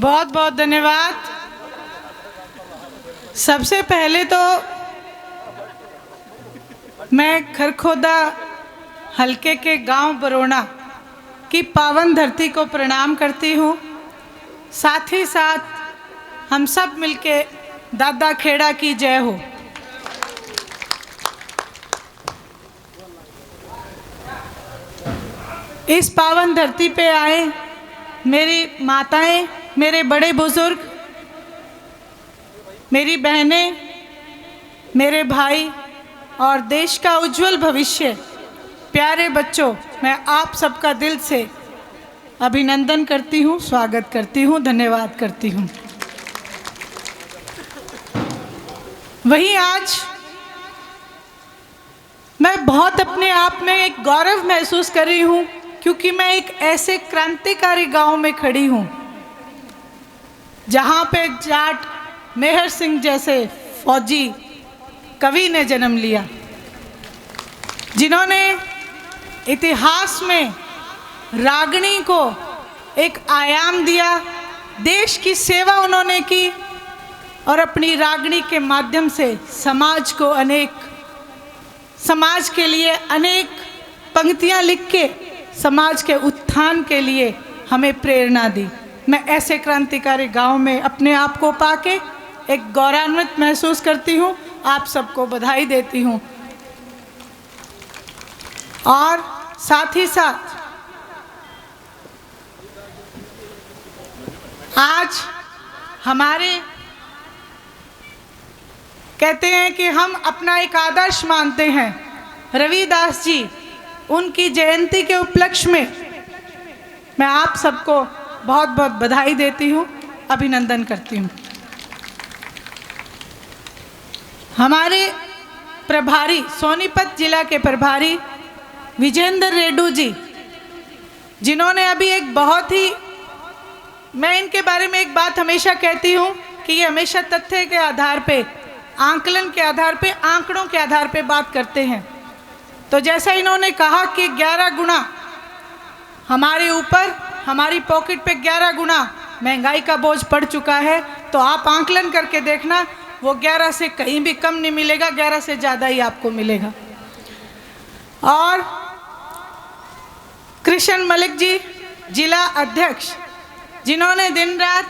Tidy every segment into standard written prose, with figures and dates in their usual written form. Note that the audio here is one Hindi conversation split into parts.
बहुत बहुत धन्यवाद। सबसे पहले तो मैं खरखोदा हलके के गांव बरोना की पावन धरती को प्रणाम करती हूँ। साथ ही साथ हम सब मिलके दादा खेड़ा की जय हो। इस पावन धरती पे आए मेरी माताएं, मेरे बड़े बुजुर्ग, मेरी बहनें, मेरे भाई और देश का उज्जवल भविष्य, प्यारे बच्चों, मैं आप सबका दिल से अभिनंदन करती हूँ, स्वागत करती हूँ, धन्यवाद करती हूँ। वहीं आज मैं बहुत अपने आप में एक गौरव महसूस कर रही हूँ, क्योंकि मैं एक ऐसे क्रांतिकारी गांव में खड़ी हूँ जहाँ पे जाट मेहर सिंह जैसे फौजी कवि ने जन्म लिया, जिन्होंने इतिहास में रागनी को एक आयाम दिया। देश की सेवा उन्होंने की और अपनी रागनी के माध्यम से समाज के लिए अनेक पंक्तियाँ लिख के समाज के उत्थान के लिए हमें प्रेरणा दी। मैं ऐसे क्रांतिकारी गांव में अपने आप को पाके एक गौरवान्वित महसूस करती हूँ। आप सबको बधाई देती हूँ। और साथ ही साथ आज हमारे कहते हैं कि हम अपना एक आदर्श मानते हैं, रविदास जी, उनकी जयंती के उपलक्ष्य में मैं आप सबको बहुत बहुत बधाई देती हूँ, अभिनंदन करती हूँ। हमारे प्रभारी, सोनीपत जिला के प्रभारी विजेंद्र रेड्डू जी, जिन्होंने अभी एक बहुत ही, मैं इनके बारे में एक बात हमेशा कहती हूँ कि ये हमेशा तथ्य के आधार पे, आंकलन के आधार पे, आंकड़ों के आधार पे बात करते हैं। तो जैसा इन्होंने कहा कि 11 गुना हमारे ऊपर, हमारी पॉकेट पे 11 गुना महंगाई का बोझ पड़ चुका है, तो आप आंकलन करके देखना, वो 11 से कहीं भी कम नहीं मिलेगा, 11 से ज़्यादा ही आपको मिलेगा। और कृष्ण मलिक जी, जिला अध्यक्ष, जिन्होंने दिन रात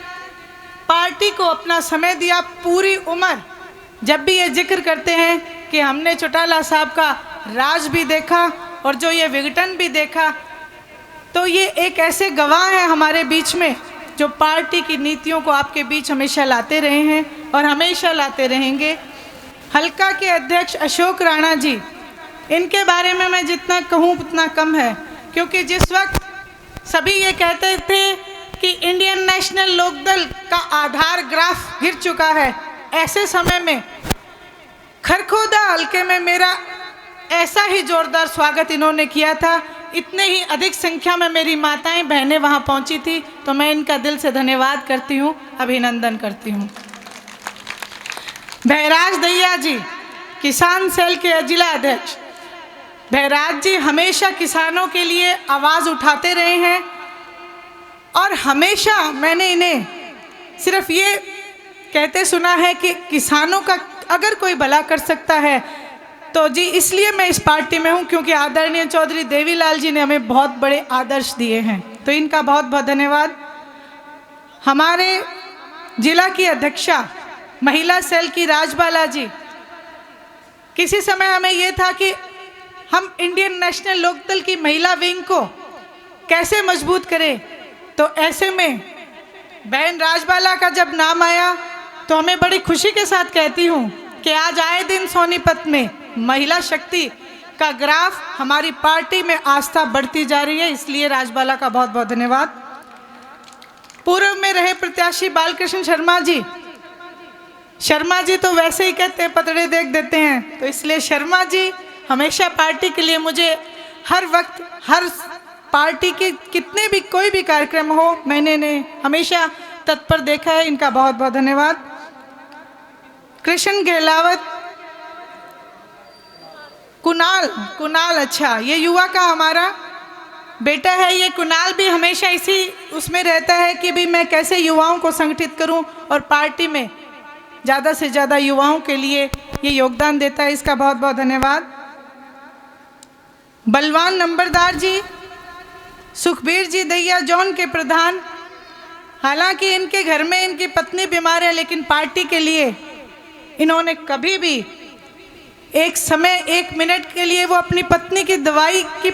पार्टी को अपना समय दिया, पूरी उम्र जब भी ये जिक्र करते हैं कि हमने चौटाला साहब का राज भी देखा और जो ये विघटन भी देखा, तो ये एक ऐसे गवाह हैं हमारे बीच में जो पार्टी की नीतियों को आपके बीच हमेशा लाते रहे हैं और हमेशा लाते रहेंगे। हल्का के अध्यक्ष अशोक राणा जी, इनके बारे में मैं जितना कहूँ उतना कम है, क्योंकि जिस वक्त सभी ये कहते थे कि इंडियन नेशनल लोकदल का आधार ग्राफ गिर चुका है, ऐसे समय में खरखोदा हल्के में मेरा ऐसा ही जोरदार स्वागत इन्होंने किया था। इतने ही अधिक संख्या में मेरी माताएं, बहनें वहां पहुंची थी, तो मैं इनका दिल से धन्यवाद करती हूं, अभिनंदन करती हूं। भैराज दैया जी, किसान सेल के जिला अध्यक्ष, भैराज जी हमेशा किसानों के लिए आवाज़ उठाते रहे हैं और हमेशा मैंने इन्हें सिर्फ ये कहते सुना है कि किसानों का अगर कोई भला कर सकता है तो जी, इसलिए मैं इस पार्टी में हूँ क्योंकि आदरणीय चौधरी देवीलाल जी ने हमें बहुत बड़े आदर्श दिए हैं, तो इनका बहुत बहुत धन्यवाद। हमारे जिला की अध्यक्षा महिला सेल की राजबाला जी, किसी समय हमें ये था कि हम इंडियन नेशनल लोकदल की महिला विंग को कैसे मजबूत करें, तो ऐसे में बहन राजबाला का जब नाम आया तो हमें बड़ी खुशी के साथ कहती हूँ कि आज आए दिन सोनीपत में महिला शक्ति का ग्राफ, हमारी पार्टी में आस्था बढ़ती जा रही है, इसलिए राजबाला का बहुत बहुत धन्यवाद। पूर्व में रहे प्रत्याशी बालकृष्ण शर्मा जी तो वैसे ही कहते हैं पतड़े देख देते हैं, तो इसलिए शर्मा जी हमेशा पार्टी के लिए मुझे हर वक्त, हर पार्टी के कितने भी कोई भी कार्यक्रम हो, मैंने हमेशा तत्पर देखा है, इनका बहुत बहुत धन्यवाद। कृष्ण गहलावत, कुणाल, अच्छा, ये युवा का हमारा बेटा है ये कुणाल भी हमेशा इसी उसमें रहता है कि भी मैं कैसे युवाओं को संगठित करूं और पार्टी में ज़्यादा से ज़्यादा युवाओं के लिए ये योगदान देता है। इसका बहुत बहुत धन्यवाद। बलवान नंबरदार जी, सुखबीर जी दैया जॉन के प्रधान, हालांकि इनके घर में इनकी पत्नी बीमार है, लेकिन पार्टी के लिए इन्होंने कभी भी एक समय 1 मिनट के लिए वो अपनी पत्नी की दवाई की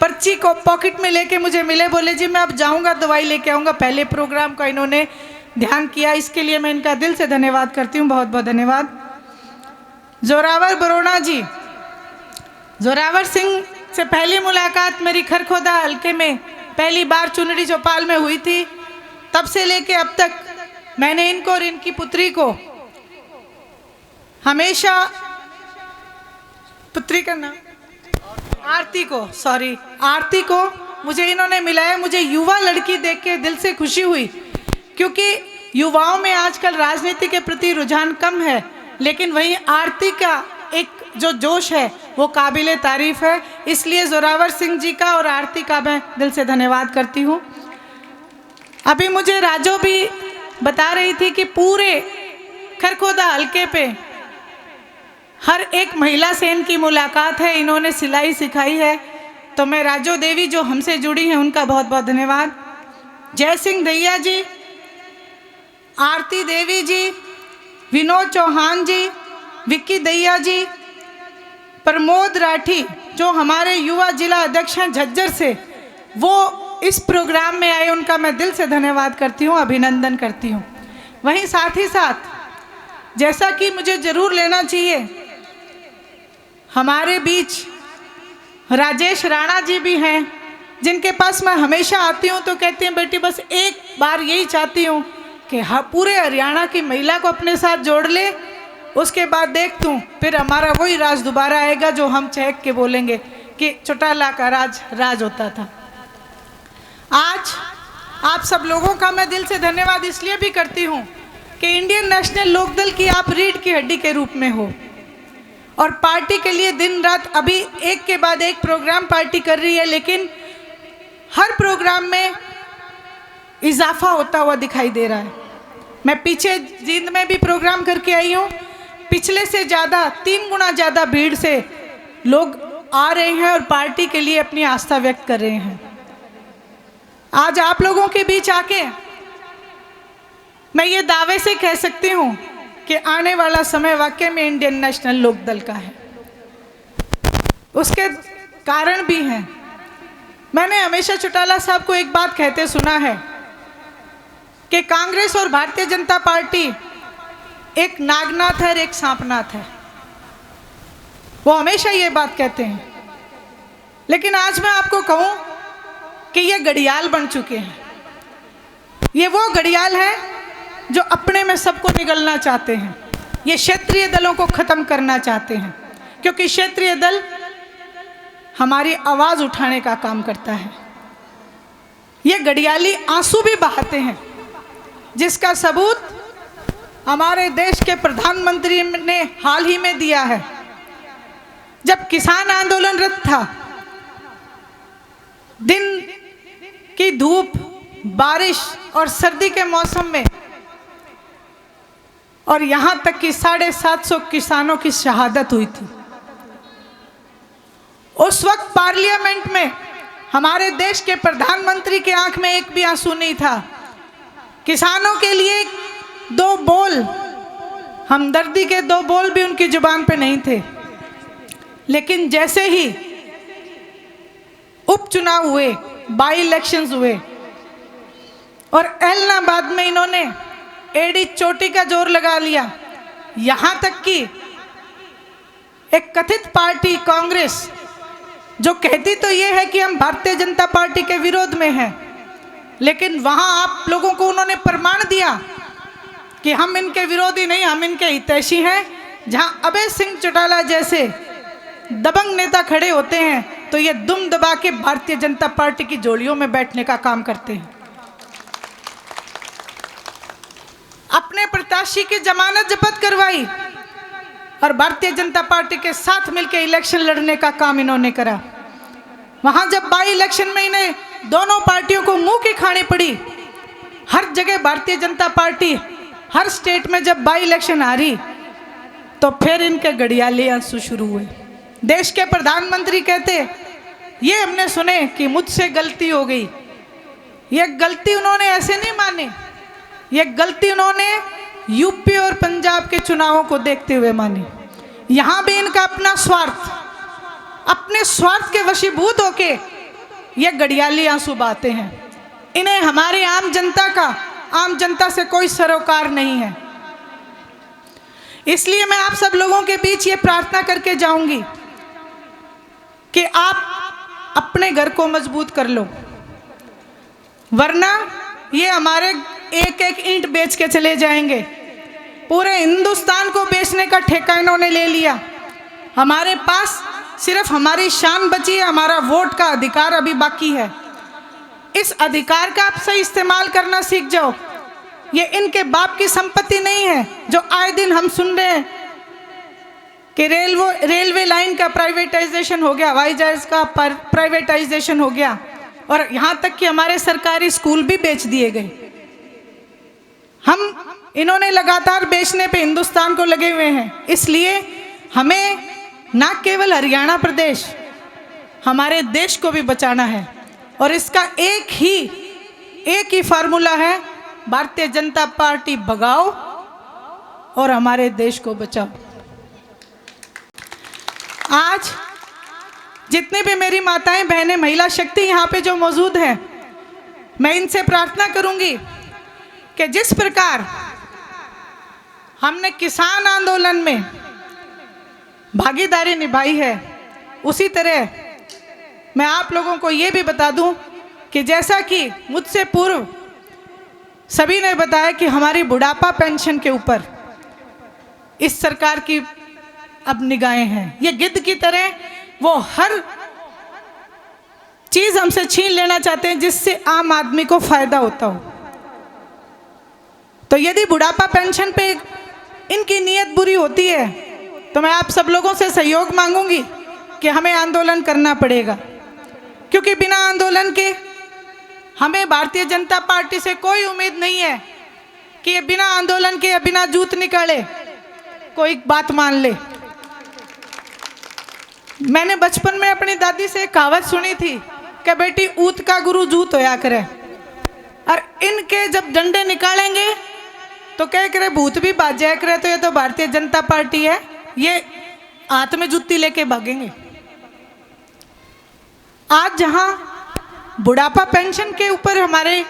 पर्ची को पॉकेट में लेके मुझे मिले, बोले जी मैं अब जाऊंगा दवाई लेके आऊँगा। पहले प्रोग्राम का इन्होंने ध्यान किया, इसके लिए मैं इनका दिल से धन्यवाद करती हूँ। बहुत बहुत धन्यवाद। जोरावर बरोड़ा जी, जोरावर सिंह से पहली मुलाकात मेरी खरखोदा हल्के में पहली बार चुनरी चौपाल में हुई थी। तब से लेके अब तक मैंने इनको और इनकी पुत्री को हमेशा, पुत्री का नाम आरती को मुझे इन्होंने मिलाया। मुझे युवा लड़की देख के दिल से खुशी हुई, क्योंकि युवाओं में आजकल राजनीति के प्रति रुझान कम है, लेकिन वहीं आरती का एक जो जोश है वो काबिले तारीफ है। इसलिए जोरावर सिंह जी का और आरती का मैं दिल से धन्यवाद करती हूँ। अभी मुझे राजो भी बता रही थी कि पूरे खरखोदा हल्के पे हर एक महिला से इनकी मुलाकात है, इन्होंने सिलाई सिखाई है। तो मैं राजो देवी जो हमसे जुड़ी हैं उनका बहुत बहुत धन्यवाद। जय सिंह दैया जी, आरती देवी जी, विनोद चौहान जी, विक्की दैया जी, प्रमोद राठी जो हमारे युवा जिला अध्यक्ष हैं झज्जर से, वो इस प्रोग्राम में आए, उनका मैं दिल से धन्यवाद करती हूँ, अभिनंदन करती हूँ। वहीं साथ ही साथ जैसा कि मुझे ज़रूर लेना चाहिए, हमारे बीच राजेश राणा जी भी हैं, जिनके पास मैं हमेशा आती हूँ तो कहती हैं बेटी बस एक बार यही चाहती हूँ कि पूरे हरियाणा की महिला को अपने साथ जोड़ ले, उसके बाद देख तू फिर हमारा वही राज दोबारा आएगा जो हम चहक के बोलेंगे कि चौटाला का राज राज होता था। आज आप सब लोगों का मैं दिल से धन्यवाद इसलिए भी करती हूँ कि इंडियन नेशनल लोकदल की आप रीढ़ की हड्डी के रूप में हो और पार्टी के लिए दिन रात अभी एक के बाद एक प्रोग्राम पार्टी कर रही है, लेकिन हर प्रोग्राम में इजाफा होता हुआ दिखाई दे रहा है। मैं पीछे जींद में भी प्रोग्राम करके आई हूँ, पिछले से ज़्यादा 3 गुना ज़्यादा भीड़ से लोग आ रहे हैं और पार्टी के लिए अपनी आस्था व्यक्त कर रहे हैं। आज आप लोगों के बीच आके मैं ये दावे से कह सकती हूँ कि आने वाला समय वाकई में इंडियन नेशनल लोकदल का है। उसके कारण भी हैं। मैंने हमेशा चौटाला साहब को एक बात कहते सुना है कि कांग्रेस और भारतीय जनता पार्टी एक नागनाथ है और एक सांपनाथ है। वो हमेशा ये बात कहते हैं, लेकिन आज मैं आपको कहूँ कि ये घड़ियाल बन चुके हैं। ये वो घड़ियाल है जो अपने में सबको निगलना चाहते हैं। ये क्षेत्रीय दलों को ख़त्म करना चाहते हैं, क्योंकि क्षेत्रीय दल हमारी आवाज़ उठाने का काम करता है। ये घड़ियाली आंसू भी बहाते हैं, जिसका सबूत हमारे देश के प्रधानमंत्री ने हाल ही में दिया है। जब किसान आंदोलनरत था, दिन की धूप, बारिश और सर्दी के मौसम में, और यहाँ तक कि 750 किसानों की शहादत हुई थी। उस वक्त पार्लियामेंट में हमारे देश के प्रधानमंत्री के आंख में एक भी आंसू नहीं था। किसानों के लिए 2 बोल, हमदर्दी के 2 बोल भी उनकी जुबान पे नहीं थे। लेकिन जैसे ही उपचुनाव हुए, बाई इलेक्शंस हुए और एलनाबाद में इन्होंने एड़ी चोटी का जोर लगा लिया, यहाँ तक कि एक कथित पार्टी कांग्रेस जो कहती तो ये है कि हम भारतीय जनता पार्टी के विरोध में हैं, लेकिन वहाँ आप लोगों को उन्होंने प्रमाण दिया कि हम इनके विरोधी नहीं, हम इनके हितैषी हैं। जहाँ अभय सिंह चौटाला जैसे दबंग नेता खड़े होते हैं तो ये दुम दबा के भारतीय जनता पार्टी की जोड़ियों में बैठने का काम करते हैं। अपने प्रत्याशी की जमानत जब्त करवाई और भारतीय जनता पार्टी के साथ मिलकर इलेक्शन लड़ने का काम इन्होंने करा। वहाँ जब बाई इलेक्शन में इन्हें दोनों पार्टियों को मुंह की खानी पड़ी, हर जगह भारतीय जनता पार्टी हर स्टेट में जब बाई इलेक्शन आ रही तो फिर इनके घड़ियाली आंसू शुरू हुए। देश के प्रधानमंत्री कहते ये हमने सुने कि मुझसे गलती हो गई। ये गलती उन्होंने ऐसे नहीं मानी, ये गलती उन्होंने यूपी और पंजाब के चुनावों को देखते हुए मानी। यहाँ भी इनका अपना स्वार्थ, अपने स्वार्थ के वशीभूत होके ये घड़ियाली आंसू बहाते हैं। इन्हें हमारी आम जनता से कोई सरोकार नहीं है। इसलिए मैं आप सब लोगों के बीच ये प्रार्थना करके जाऊंगी कि आप अपने घर को मजबूत कर लो, वरना ये हमारे एक एक ईंट बेच के चले जाएंगे। पूरे हिंदुस्तान को बेचने का ठेका इन्होंने ले लिया। हमारे पास सिर्फ हमारी शान बची है, हमारा वोट का अधिकार अभी बाकी है। इस अधिकार का आप सही इस्तेमाल करना सीख जाओ। ये इनके बाप की संपत्ति नहीं है जो आए दिन हम सुन रहे हैं कि रेलवे लाइन का प्राइवेटाइजेशन हो गया, हवाई जहाज का प्राइवेटाइजेशन हो गया, और यहाँ तक कि हमारे सरकारी स्कूल भी बेच दिए गए। इन्होंने लगातार बेचने पे हिंदुस्तान को लगे हुए हैं। इसलिए हमें न केवल हरियाणा प्रदेश, हमारे देश को भी बचाना है, और इसका एक ही फार्मूला है, भारतीय जनता पार्टी भगाओ और हमारे देश को बचाओ। आज जितनी भी मेरी माताएं बहनें, महिला शक्ति यहाँ पे जो मौजूद है, मैं इनसे प्रार्थना करूंगी कि जिस प्रकार हमने किसान आंदोलन में भागीदारी निभाई है, उसी तरह मैं आप लोगों को ये भी बता दूं कि जैसा कि मुझसे पूर्व सभी ने बताया कि हमारी बुढ़ापा पेंशन के ऊपर इस सरकार की अब निगाहें हैं। ये गिद्ध की तरह वो हर चीज हमसे छीन लेना चाहते हैं जिससे आम आदमी को फायदा होता हो। तो यदि बुढ़ापा पेंशन पे इनकी नीयत बुरी होती है तो मैं आप सब लोगों से सहयोग मांगूंगी कि हमें आंदोलन करना पड़ेगा, क्योंकि बिना आंदोलन के हमें भारतीय जनता पार्टी से कोई उम्मीद नहीं है कि ये बिना आंदोलन के या बिना जूत निकाले कोई बात मान ले। मैंने बचपन में अपनी दादी से एक कहावत सुनी थी कि बेटी ऊत का गुरु जूत होया करे, और इनके जब डंडे निकालेंगे तो कह करे भूत भी बाज जाया करे, तो ये तो भारतीय जनता पार्टी है, ये हाथ में जुत्ती लेके भागेंगे। आज जहां बुढ़ापा पेंशन के ऊपर हमारे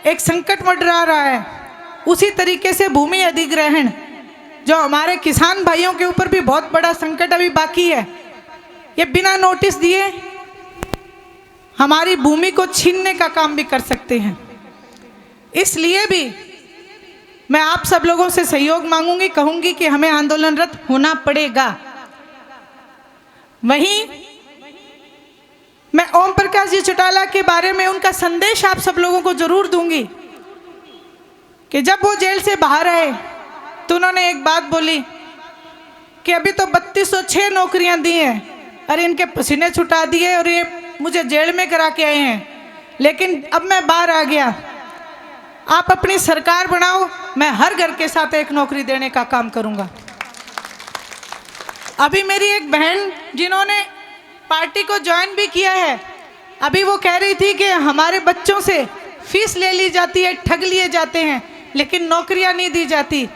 एक संकट मंडरा रहा है, उसी तरीके से भूमि अधिग्रहण जो हमारे किसान भाइयों के ऊपर भी बहुत बड़ा संकट अभी बाकी है, ये बिना नोटिस दिए हमारी भूमि को छीनने का काम भी कर सकते हैं। इसलिए भी मैं आप सब लोगों से सहयोग मांगूंगी, कहूंगी कि हमें आंदोलनरत होना पड़ेगा। वहीं मैं ओम प्रकाश जी चौटाला के बारे में उनका संदेश आप सब लोगों को जरूर दूंगी कि जब वो जेल से बाहर आए तो उन्होंने एक बात बोली कि अभी तो 3206 नौकरियां दी हैं, अरे इनके पसीने छुटा दिए और ये मुझे जेल में करा के आए हैं, लेकिन अब मैं बाहर आ गया, आप अपनी सरकार बनाओ, मैं हर घर के साथ एक नौकरी देने का काम करूंगा। अभी मेरी एक बहन जिन्होंने पार्टी को ज्वाइन भी किया है, अभी वो कह रही थी कि हमारे बच्चों से फीस ले ली जाती है, ठग लिए जाते हैं, लेकिन नौकरियां नहीं दी जाती।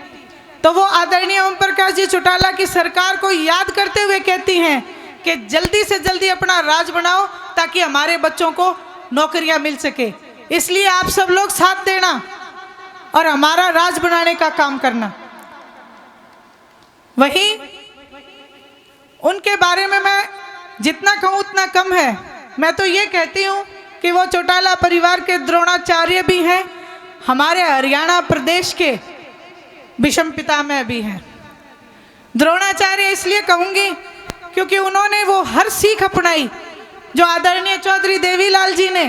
तो वो आदरणीय ओम प्रकाश जी चौटाला की सरकार को याद करते हुए कहती हैं कि जल्दी से जल्दी अपना राज बनाओ ताकि हमारे बच्चों को नौकरियां मिल सके। इसलिए आप सब लोग साथ देना और हमारा राज बनाने का काम करना। वहीं उनके बारे में मैं जितना कहूँ उतना कम है। मैं तो ये कहती हूँ कि वो चौटाला परिवार के द्रोणाचार्य भी हैं, हमारे हरियाणा प्रदेश के भीष्म पितामह भी हैं। द्रोणाचार्य इसलिए कहूँगी क्योंकि उन्होंने वो हर सीख अपनाई जो आदरणीय चौधरी देवीलाल जी ने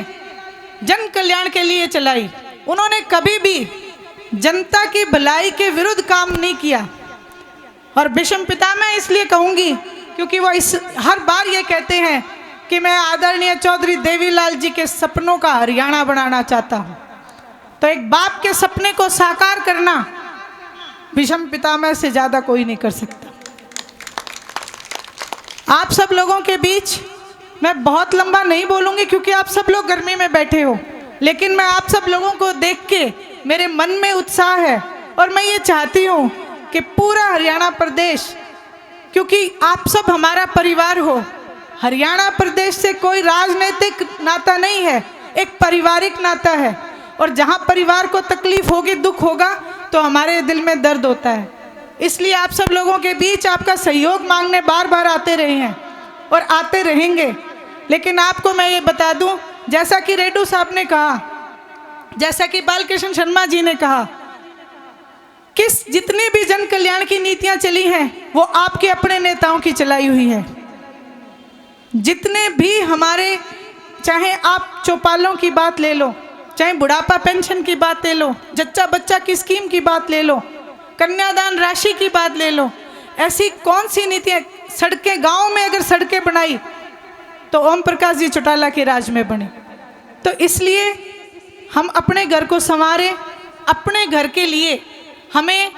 जन कल्याण के लिए चलाई। उन्होंने कभी भी जनता की भलाई के विरुद्ध काम नहीं किया। और भीष्म पितामह इसलिए कहूँगी क्योंकि वो हर बार ये कहते हैं कि मैं आदरणीय चौधरी देवीलाल जी के सपनों का हरियाणा बनाना चाहता हूँ। तो एक बाप के सपने को साकार करना भीष्म पितामह से ज़्यादा कोई नहीं कर सकता। आप सब लोगों के बीच मैं बहुत लंबा नहीं बोलूँगी क्योंकि आप सब लोग गर्मी में बैठे हो, लेकिन मैं आप सब लोगों को देख के मेरे मन में उत्साह है और मैं ये चाहती हूँ कि पूरा हरियाणा प्रदेश, क्योंकि आप सब हमारा परिवार हो, हरियाणा प्रदेश से कोई राजनीतिक नाता नहीं है, एक पारिवारिक नाता है। और जहाँ परिवार को तकलीफ होगी, दुख होगा, तो हमारे दिल में दर्द होता है। इसलिए आप सब लोगों के बीच आपका सहयोग मांगने बार बार आते रहे हैं और आते रहेंगे। लेकिन आपको मैं ये बता दूं, जैसा कि रेड्डू साहब ने कहा, जैसा कि बालकृष्ण शर्मा जी ने कहा, किस जितनी भी जन कल्याण की नीतियां चली हैं वो आपके अपने नेताओं की चलाई हुई है। जितने भी हमारे, चाहे आप चौपालों की बात ले लो, चाहे बुढ़ापा पेंशन की बात ले लो, जच्चा बच्चा की स्कीम की बात ले लो, कन्यादान राशि की बात ले लो, ऐसी कौन सी नीतियाँ, सड़कें, गांव में अगर सड़कें बनाई तो ओम प्रकाश जी चौटाला के राज में बने। तो इसलिए हम अपने घर को संवारें, अपने घर के लिए हमें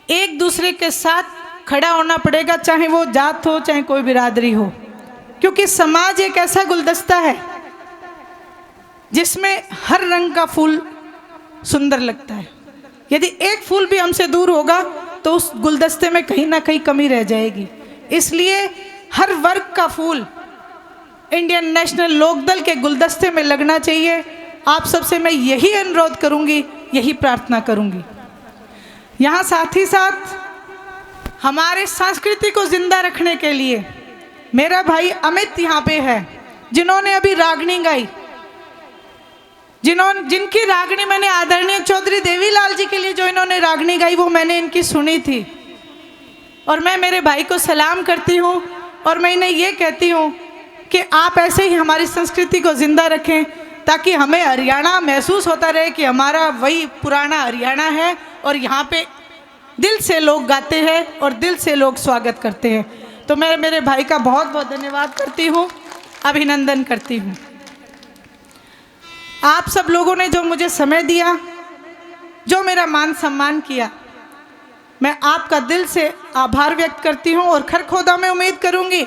एक दूसरे के साथ खड़ा होना पड़ेगा, चाहे वो जात हो, चाहे कोई बिरादरी हो, क्योंकि समाज एक ऐसा गुलदस्ता है जिसमें हर रंग का फूल सुंदर लगता है। यदि एक फूल भी हमसे दूर होगा तो उस गुलदस्ते में कहीं ना कहीं कमी रह जाएगी। इसलिए हर वर्ग का फूल इंडियन नेशनल लोकदल के गुलदस्ते में लगना चाहिए। आप सबसे मैं यही अनुरोध करूंगी, यही प्रार्थना करूंगी। यहाँ साथ ही साथ हमारे संस्कृति को जिंदा रखने के लिए मेरा भाई अमित यहाँ पे है, जिन्होंने अभी रागनी गाई, जिनकी रागनी मैंने आदरणीय चौधरी देवीलाल जी के लिए जो इन्होंने रागनी गाई वो मैंने इनकी सुनी थी। और मैं मेरे भाई को सलाम करती हूँ और मैं इन्हें ये कहती हूँ कि आप ऐसे ही हमारी संस्कृति को ज़िंदा रखें, ताकि हमें हरियाणा महसूस होता रहे कि हमारा वही पुराना हरियाणा है और यहाँ पे दिल से लोग गाते हैं और दिल से लोग स्वागत करते हैं। तो मैं मेरे भाई का बहुत बहुत धन्यवाद करती हूँ, अभिनंदन करती हूँ। आप सब लोगों ने जो मुझे समय दिया, जो मेरा मान सम्मान किया, मैं आपका दिल से आभार व्यक्त करती हूँ। और खरखोदा में उम्मीद करूँगी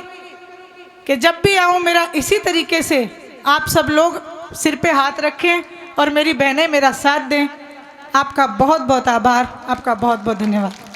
कि जब भी आऊँ मेरा इसी तरीके से आप सब लोग सिर पे हाथ रखें और मेरी बहनें मेरा साथ दें। आपका बहुत बहुत आभार, आपका बहुत बहुत धन्यवाद।